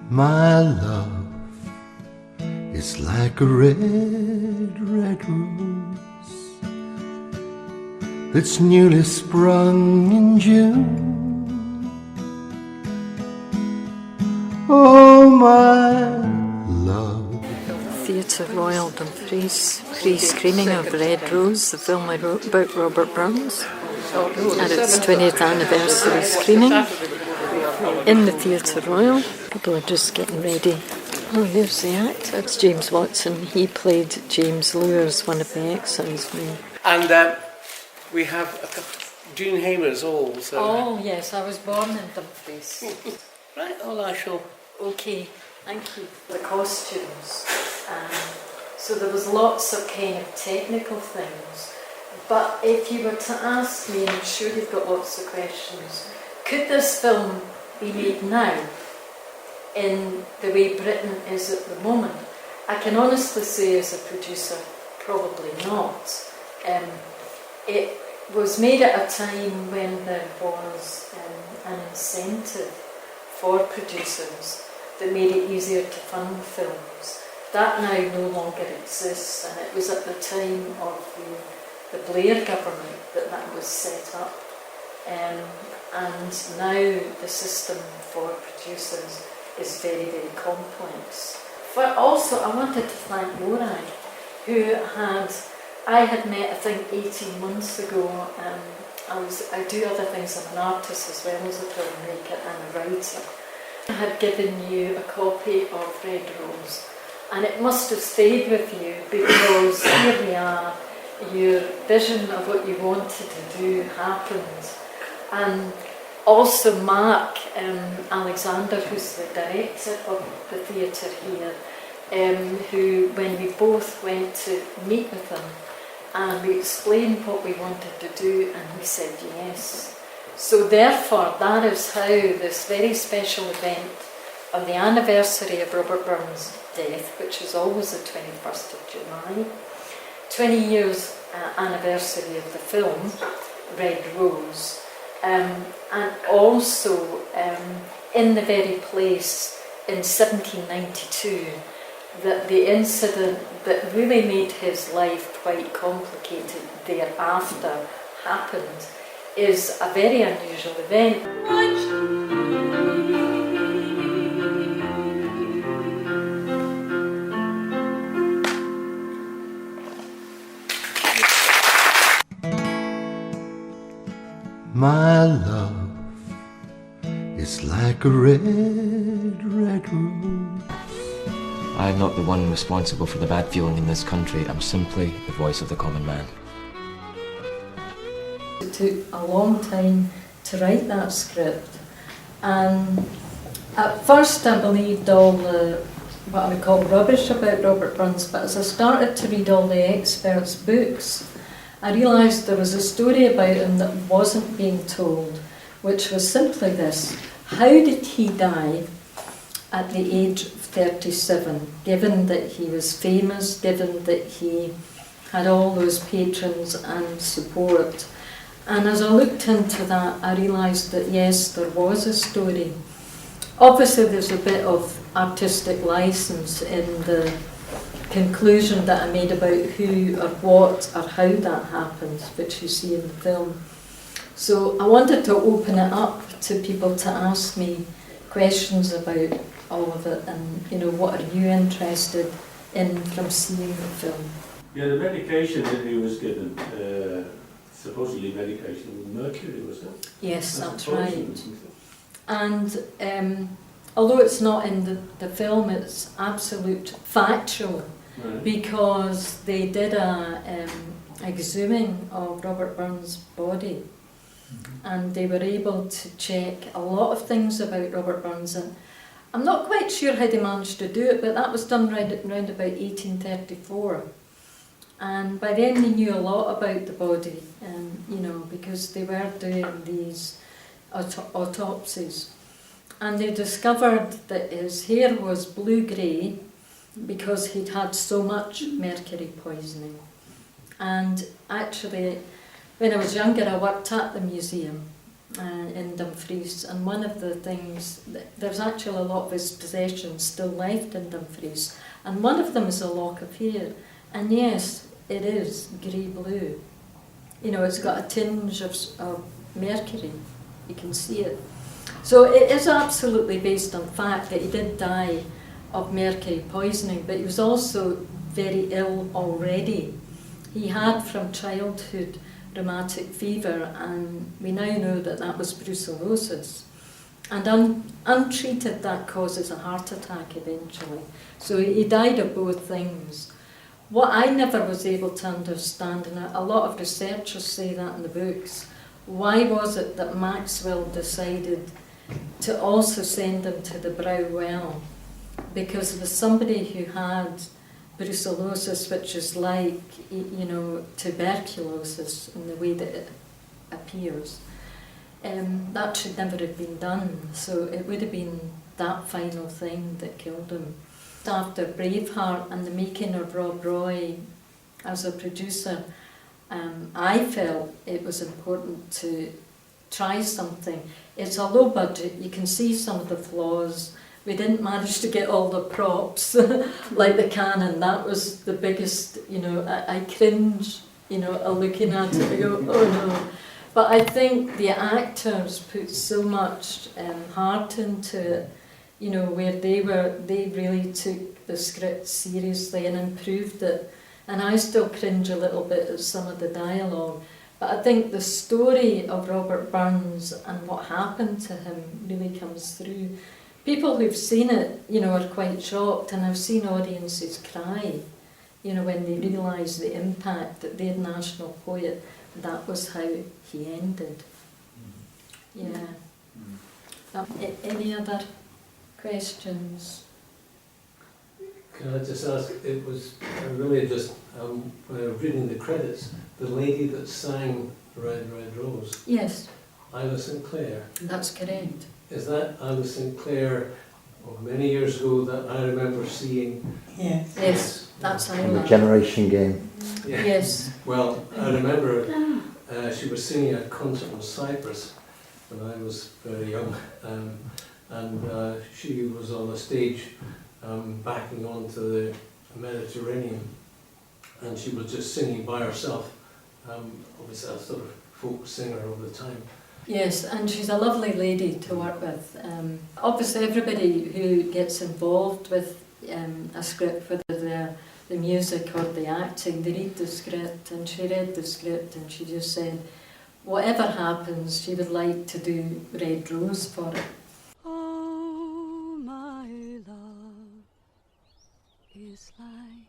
My love is like a red, red rose that's newly sprung in June. Oh, my love. Theatre Royal Dumfries, pre-screening of Red Rose, the film I wrote about Robert Burns, and its 20th anniversary screening in the Theatre Royal. People are just getting ready. Oh, there's the actor. It's James Watson. He played James Lewis, one of the excisemen. And we have June Hamer's all. So. Oh, yes, I was born in Dumfries. Right, all I shall. Okay, thank you. The costumes. So there was lots of kind of technical things. But if you were to ask me, and I'm sure you've got lots of questions, could this film be made now in the way Britain is at the moment? I can honestly say as a producer, probably not. It was made at a time when there was an incentive for producers that made it easier to fund films. That now no longer exists, and it was at the time of the Blair government that was set up. And now the system for producers is very, very complex. But also I wanted to thank Mairi, who I had met I think 18 months ago. I do other things. I'm an artist as well as a filmmaker and a writer. I had given you a copy of Red Rose, and it must have stayed with you because here we are, your vision of what you wanted to do happened. And also Mark Alexander, who's the director of the theatre here, who, when we both went to meet with him and we explained what we wanted to do, and he said yes. So therefore, that is how this very special event on the anniversary of Robert Burns' death, which is always the 21st of July, 20 years anniversary of the film, Red Rose, and also in the very place in 1792 that the incident that really made his life quite complicated thereafter happened is a very unusual event. My love is like a red, red rose. I'm not the one responsible for the bad feeling in this country. I'm simply the voice of the common man. It took a long time to write that script, and at first I believed all the what I would call rubbish about Robert Burns, but as I started to read all the experts' books, I realised there was a story about him that wasn't being told, which was simply this: how did he die at the age of 37, given that he was famous, given that he had all those patrons and support? And as I looked into that, I realised that yes, there was a story. Obviously there's a bit of artistic licence in the conclusion that I made about who or what or how that happened, which you see in the film. So I wanted to open it up to people to ask me questions about all of it, and what are you interested in from seeing the film? Yeah, the medication that he was given, supposedly medication with mercury, was it? Yes, that's right. And although it's not in the film, it's absolute factual, right, because they did a exhuming of Robert Burns' body, and they were able to check a lot of things about Robert Burns, and I'm not quite sure how they managed to do it, but that was done round about 1834. And by then they knew a lot about the body, you know, because they were doing these autopsies. And they discovered that his hair was blue-grey because he'd had so much mercury poisoning. And actually, when I was younger, I worked at the museum in Dumfries, and one of the things, there's actually a lot of his possessions still left in Dumfries, and one of them is a lock of hair. And yes, it is grey-blue. You know, it's got a tinge of mercury. You can see it. So it is absolutely based on fact that he did die of mercury poisoning, but he was also very ill already. He had from childhood rheumatic fever, and we now know that that was brucellosis. And untreated, that causes a heart attack eventually. So he died of both things. What I never was able to understand, and a lot of researchers say that in the books, why was it that Maxwell decided to also send him to the Brow Well? Because it was somebody who had brucellosis, which is like, you know, tuberculosis in the way that it appears. That should never have been done, so it would have been that final thing that killed him. After Braveheart and the making of Rob Roy as a producer, I felt it was important to try something. It's a low budget, you can see some of the flaws. We didn't manage to get all the props, like the cannon. That was the biggest, you know, I cringe, you know, looking at it, I go, oh no. But I think the actors put so much heart into it, you know, where they really took the script seriously and improved it. And I still cringe a little bit at some of the dialogue. But I think the story of Robert Burns and what happened to him really comes through. People who've seen it, you know, are quite shocked, and I've seen audiences cry, you know, when they realise the impact that their national poet, that was how he ended. Yeah. Any other questions? Can I just ask, it was really just, when I was reading the credits, the lady that sang Red, Red Rose, Yes, Ira Sinclair. that's correct. Is that Ira Sinclair of many years ago that I remember seeing? Yes. Yes, that's And the Ira. Generation Game. Yeah. Yes. Well, I remember she was singing a concert in Cyprus when I was very young, and she was on a stage backing onto the Mediterranean, and she was just singing by herself, obviously a sort of folk singer of the time. Yes, and she's a lovely lady to work with. Obviously everybody who gets involved with a script, whether they're the music or the acting, they read the script, and she read the script and she just said whatever happens she would like to do Red Rose for it. Oh, my love is like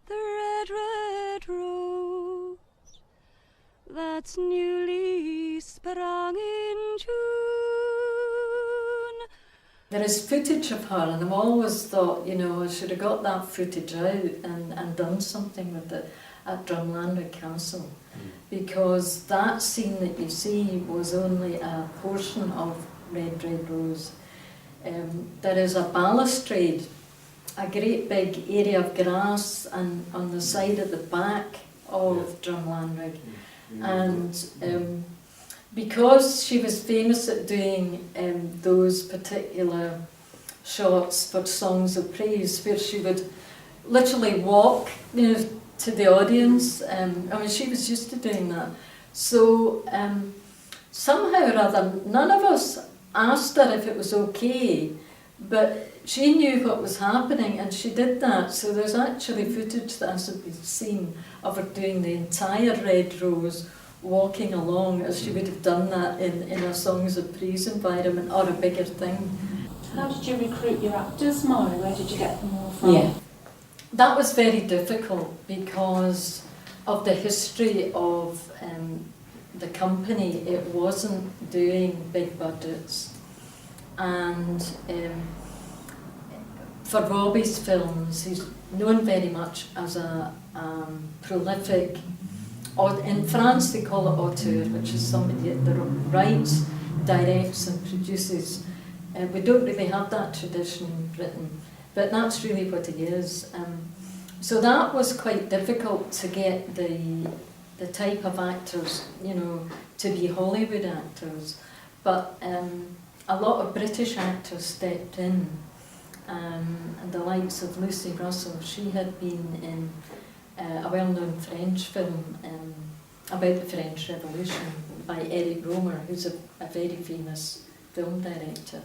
the red, red rose that's newly sprung in June. There is footage of her, and I've always thought, you know, I should have got that footage out and done something with it at Drumlanrig Castle, because that scene that you see was only a portion of Red, Red Rose. There is a balustrade, a great big area of grass, and on the side at the back of Drumlanrig. And because she was famous at doing those particular shots for songs of praise, where she would literally walk, you know, to the audience. I mean, she was used to doing that. So somehow or other, none of us asked her if it was okay, but she knew what was happening and she did that. So there's actually footage that has been seen of her doing the entire Red Rose, walking along as she would have done that in a Songs of Praise environment or a bigger thing. How did you recruit your actors, Mairi? Where did you get them all from? Yeah. That was very difficult because of the history of the company, it wasn't doing big budgets. And for Robbie's films, he's known very much as a prolific, in France they call it auteur, which is somebody that writes, directs and produces. We don't really have that tradition in Britain, but that's really what he is. So that was quite difficult to get the type of actors, you know, to be Hollywood actors. But a lot of British actors stepped in, and the likes of Lucy Russell. She had been in a well-known French film about the French Revolution by Eric Romer, who's a very famous film director.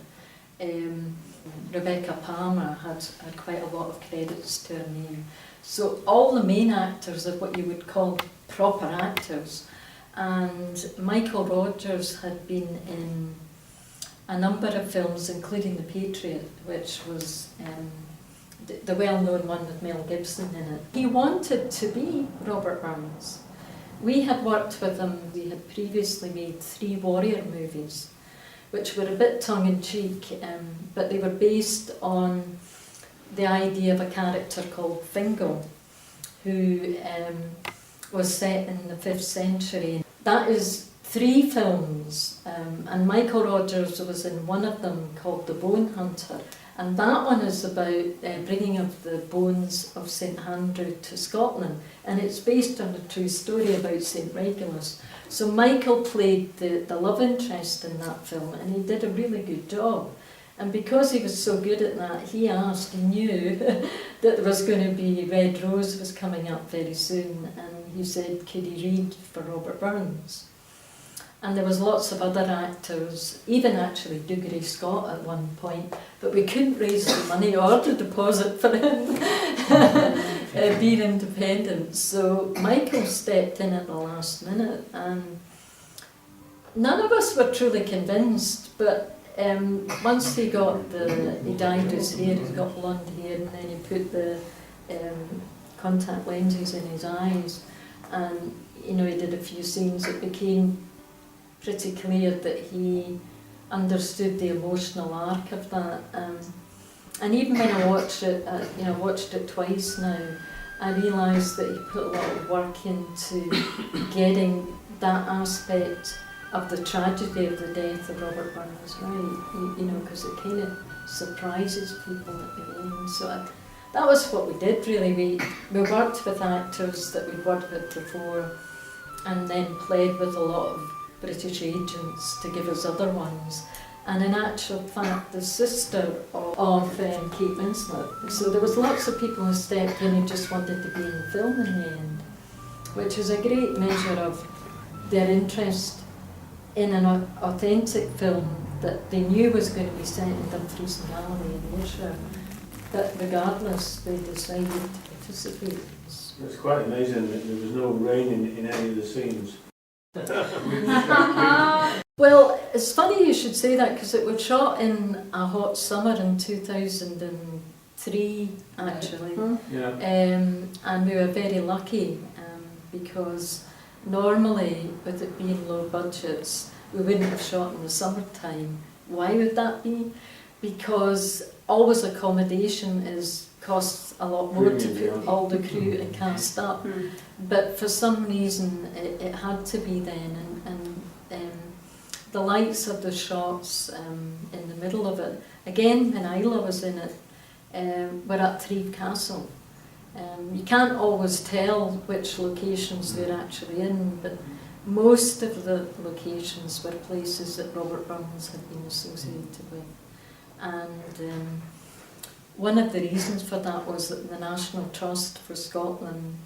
Rebecca Palmer had quite a lot of credits to her name. So all the main actors are what you would call proper actors. And Michael Rogers had been in a number of films, including The Patriot, which was the well-known one with Mel Gibson in it. He wanted to be Robert Burns. We had worked with him, we had previously made 3 Warrior movies, which were a bit tongue-in-cheek, but they were based on the idea of a character called Fingal, who was set in the 5th century. That is 3 films, and Michael Rogers was in one of them called The Bone Hunter, and that one is about bringing of the bones of St Andrew to Scotland, and it's based on a true story about St Regulus. So Michael played the love interest in that film, and he did a really good job. And because he was so good at that, he knew that there was going to be Red Rose was coming up very soon, and he said, could he read for Robert Burns? And there was lots of other actors, even actually Dougray Scott at one point, but we couldn't raise the money or the deposit for him being independent. So Michael stepped in at the last minute, and none of us were truly convinced, but once he dyed his hair, he's got blonde hair, and then he put the contact lenses in his eyes, and you know, he did a few scenes, it became pretty clear that he understood the emotional arc of that. And even when I watched it, watched it twice now, I realised that he put a lot of work into getting that aspect of the tragedy of the death of Robert Burns right, you know, because it kind of surprises people at the end. So that was what we did really. We worked with actors that we'd worked with before, and then played with a lot of British agents to give us other ones. And in actual fact, the sister of Kate Winslet. So there was lots of people who stepped in who just wanted to be in the film in the end, which is a great measure of their interest in an authentic film that they knew was going to be set in Dumfries and Galloway in Ayrshire. But regardless, they decided to participate. It's quite amazing that there was no rain in any of the scenes. Well, it's funny you should say that, because it was shot in a hot summer in 2003 actually. Yeah. And we were very lucky because normally with it being low budgets we wouldn't have shot in the summertime. Why would that be? Because always accommodation costs a lot more to put all the crew and cast up, but for some reason it had to be then, and the lights of the shots in the middle of it, again when Isla was in it, were at Threave Castle. You can't always tell which locations they're actually in, but most of the locations were places that Robert Burns had been associated with. And one of the reasons for that was that the National Trust for Scotland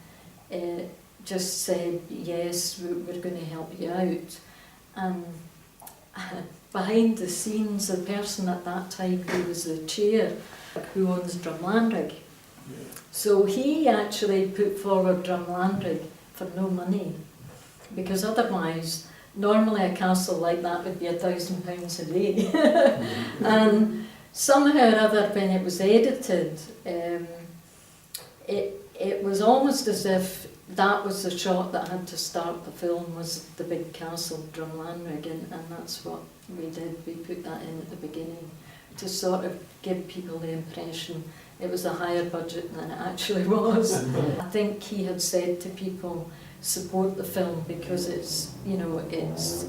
just said, yes, we're going to help you out. And behind the scenes, the person at that time who was the chair, who owns Drumlanrig, so he actually put forward Drumlanrig for no money, because otherwise, normally a castle like that would be £1,000 a day. And somehow or other, when it was edited, it was almost as if that was the shot that had to start the film, was the big castle drumline rig, and that's what we did. We put that in at the beginning to sort of give people the impression it was a higher budget than it actually was. I think he had said to people, support the film because it's, you know, it's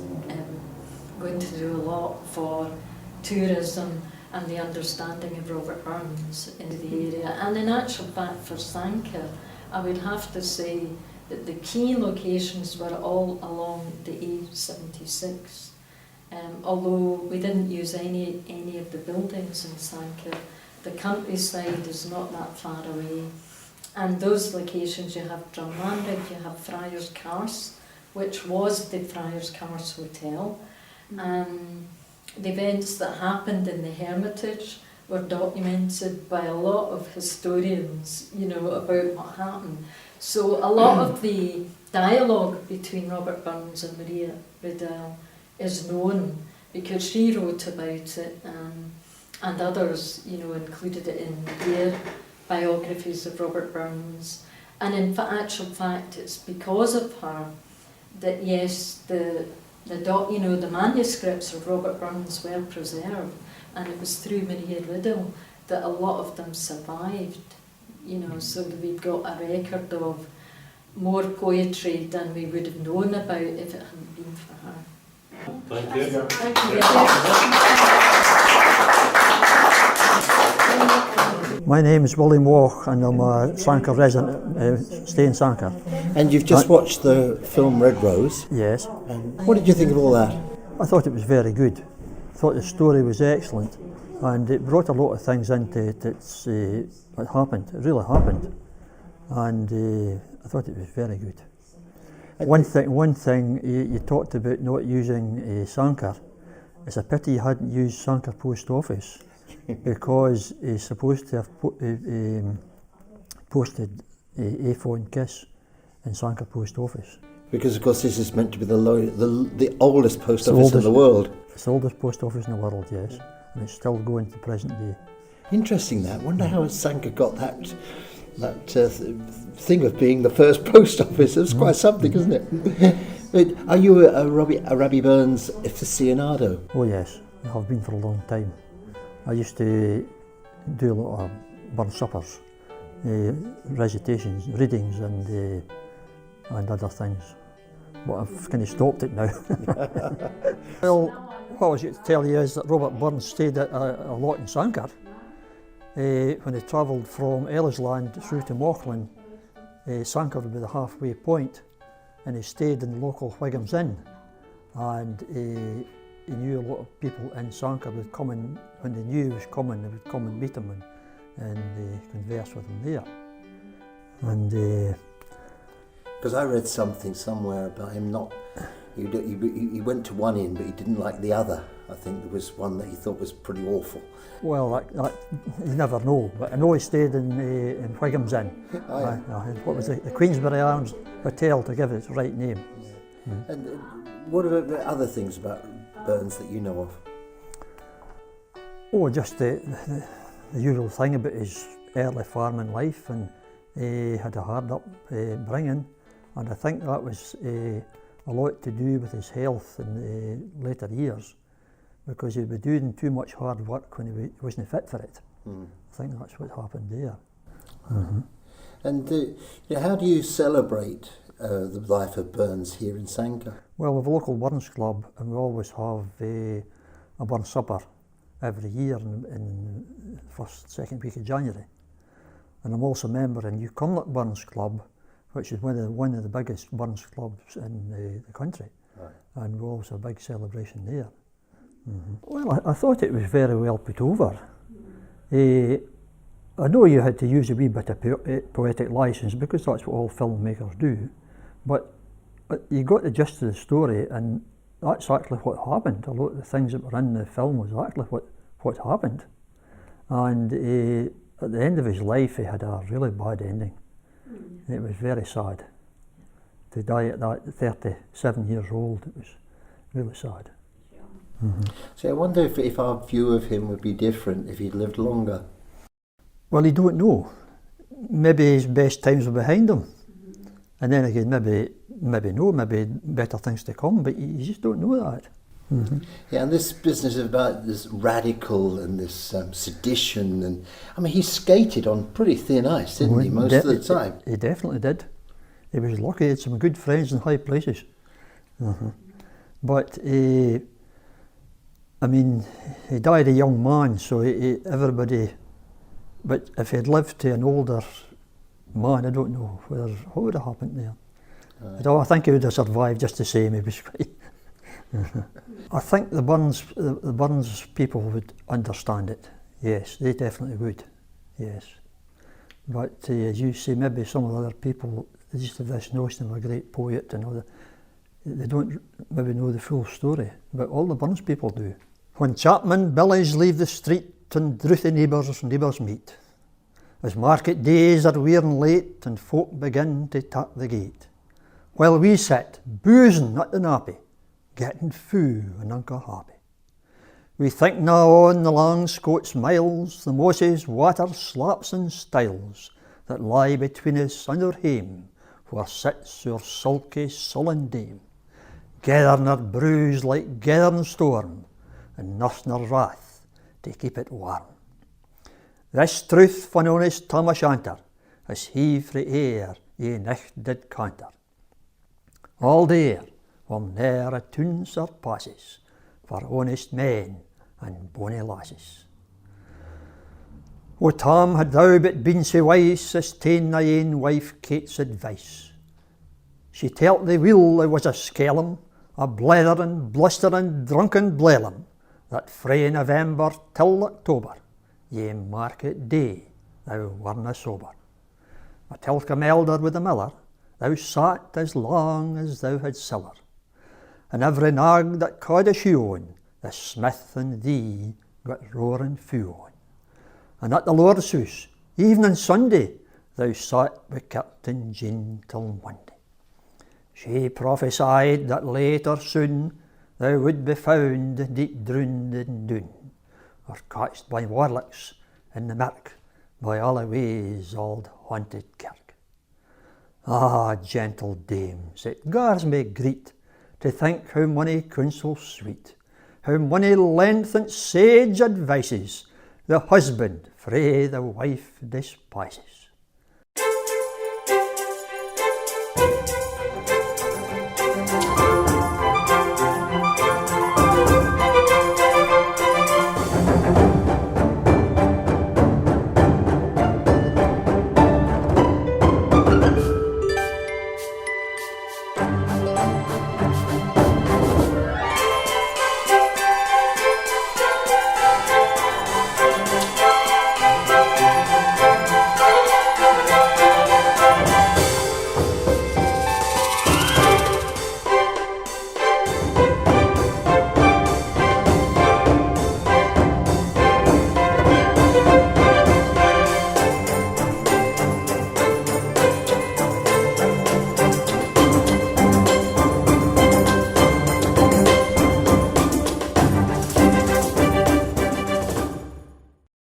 going to do a lot for tourism and the understanding of Robert Burns in the area. And in actual fact for Sanquhar, I would have to say that the key locations were all along the A76. Although we didn't use any of the buildings in Sanquhar, the countryside is not that far away. And those locations, you have Drumlanrig, you have Friars Carse, which was the Friars Carse Hotel. The events that happened in the Hermitage were documented by a lot of historians, you know, about what happened. So a lot of the dialogue between Robert Burns and Maria Riddell is known because she wrote about it, and others, you know, included it in their biographies of Robert Burns. And in actual fact, it's because of her that, yes, the manuscripts of Robert Burns were preserved, and it was through Maria Riddell that a lot of them survived, you know, so that we've got a record of more poetry than we would have known about if it hadn't been for her. Thank you. Thank you. My name is William Walk and I'm a Sanquhar resident, stay in Sanquhar. And you've just watched the film Red Rose. Yes. And what did you think of all that? I thought it was very good. I thought the story was excellent and it brought a lot of things into it that happened, it really happened. And I thought it was very good. One thing you talked about not using Sanquhar. It's a pity you hadn't used Sanquhar Post Office because he's supposed to have posted a phone kiss in Sanquhar Post Office. Because of course this is meant to be the oldest post office in the world. It's the oldest post office in the world, yes, and it's still going to present day. Interesting that. Wonder how Sanquhar got that thing of being the first post office. It's quite something, isn't it? But are you a Robbie Burns aficionado? Oh yes, I have been for a long time. I used to do a lot of Burns suppers, recitations, readings and other things. But I've kind of stopped it now. Well, what I was going to tell you is that Robert Burns stayed a lot in Sanquhar. When he travelled from Ellisland through to Mauchline, Sanquhar would be the halfway point, and he stayed in the local Whigham's Inn, and he knew a lot of people in Sanquhar would come in, when they knew he was coming, they would come and meet him and converse with him there. And because I read something somewhere about him not, he went to one inn but he didn't like the other. I think there was one that he thought was pretty awful. well, you never know, but I know he stayed in Whigham's Inn. What was it? The Queensberry Arms Hotel, to give it its right name. And what about the other things about Burns that you know of? Oh, just the usual thing about his early farming life, and he had a hard upbringing, and I think that was a lot to do with his health in the later years, because he'd be doing too much hard work when he wasn't fit for it. I think that's what happened there. And how do you celebrate the life of Burns here in Sanquhar? Well, we have a local Burns club, and we always have a Burns supper every year in the first, second week of January. And I'm also a member in New Cumnock Burns Club, which is one of the biggest Burns clubs in the country. Right. And we always have a big celebration there. Well, I thought it was very well put over. I know you had to use a wee bit of poetic license because that's what all filmmakers do, but you got the gist of the story, and that's actually what happened. A lot of the things that were in the film was actually what happened. And at the end of his life, he had a really bad ending. It was very sad. To die at that 37 years old, it was really sad. So I wonder if our view of him would be different if he'd lived longer. Well, you don't know. Maybe his best times were behind him. And then again, maybe better things to come, but you just don't know that. Mm-hmm. Yeah, and this business about this radical and this sedition, and I mean, he skated on pretty thin ice, didn't he, most of the time? He definitely did. He was lucky, he had some good friends in high places. Mm-hmm. But I mean, he died a young man, so everybody, but if he'd lived to an older man, I don't know what would have happened there. I think he would have survived just the same. He was quite. I think the Burns people would understand it. Yes, they definitely would. Yes, but as you say, maybe some of the other people, they just have this notion of a great poet and all that. They don't maybe know the full story, but all the Burns people do. When chapmen billies leave the street and drouthy neighbours meet, as market days are wearing late and folk begin to tap the gate, while we sit boozing at the nappy, getting fou and unco happy. We think now on the long Scots miles, the mosses, water, slaps and stiles that lie between us and our hame, where sits our sulky, sullen dame, gathering her brews like gathering storm, and nursing her wrath to keep it warm. This truth von honest Tam O'Shanter, as he frae air ye nicht did canter. All there will ne'er a tune surpasses for honest men and bonny lasses. O Tam, had thou but been sae wise as ta'en thy ain wife Kate's advice. She telt thee weel thou was a skellum, a bletherin', blusterin', drunken blellum, that frae November till October, ye market day thou werna sober. A tilcom elder with a miller, thou sat as long as thou had siller. And every nag that caught a shoe on, the smith and thee got roaring fou on. And at the Lord's house, evening Sunday, thou sat with Captain Jean till Monday. She prophesied that late or soon thou would be found deep drowned in Doon, or catched by warlocks in the mirk by Alloway's old haunted kirk. Ah, gentle dames, it gars me greet to think how mony counsel sweet, how mony lengthened sage advices the husband frae the wife despises.